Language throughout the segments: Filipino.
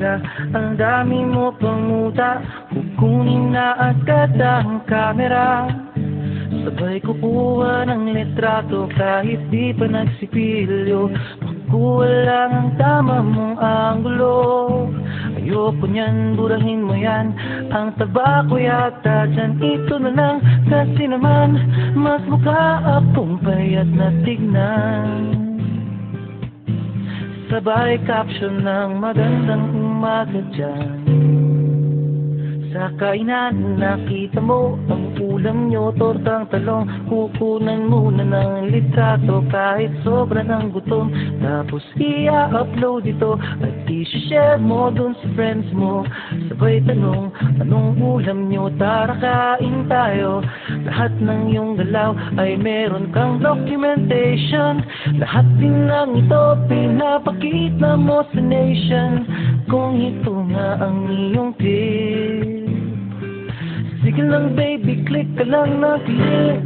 umaga. Ang dami mo pang muta, kukunin na agad ang kamera. Sabay kukuha ng litrato kahit di pa nagsipilyo. Makuha lang ang tama mong anggulo. Ayoko niyan, burahin mo yan. Ang taba ko yata dyan, ito na lang. Kasi naman, mas mukha akong payat na tignan. Sabay caption ng magandang umaga dyan. Sa kainan, nakita mo ang ulam nyo, tortang talong. Kukunan muna ng litrato kahit sobra ng gutom. Tapos i-upload ito at i-share mo dun sa friends mo. Sabay tanong, anong ulam nyo? Tara kain tayo. Lahat ng iyong galaw ay meron kang documentation. Lahat din ng ito pinapakita mo sa nation. Kung ito nga ang iyong tip, sige lang baby, click ka lang na click.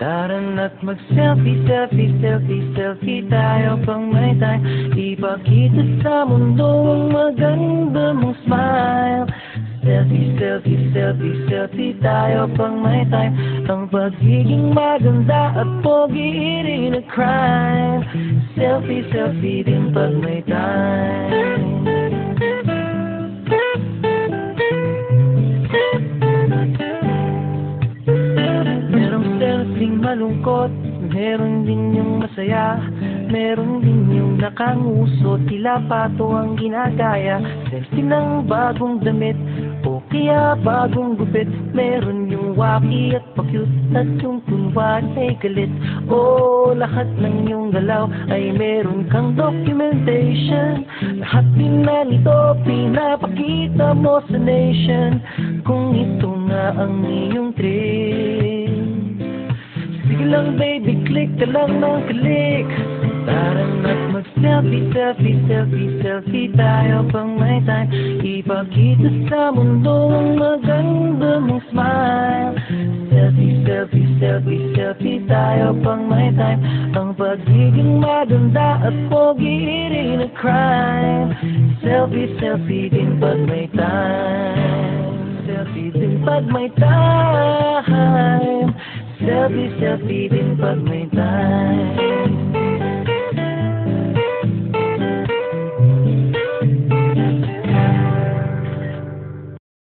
Tara na't mag-selfie, selfie, selfie, selfie tayo pang may time. Ipakita sa mundo ang maganda mong smile. Selfie, selfie, selfie, selfie tayo pang may time. Ang pagiging maganda at pogi rin a crime. Selfie, selfie din pag may time. Malungkot, meron din yung masaya, meron din yung nakangusot, tila pato ang ginagaya. Selfie ng bagong damit o kaya bagong gupit, meron yung waki at pa-cute at yung kunwari ay galit. O lahat ng yung galaw ay meron kang documentation. Lahat din na nito pinapakita mo sa nation. Kung ito nga ang iyong trip, sige lang baby, click ka lang ng click. Tara na't mag-selfie, selfie, selfie, selfie tayo pang may time. Ipakita sa mundo ang maganda mong smile. Selfie, selfie, selfie, selfie tayo pang may time. Ang pagiging maganda at pogi rin a crime. Selfie, selfie din pag may time. Selfie din pag may time. Selfie, selfie din pag may time.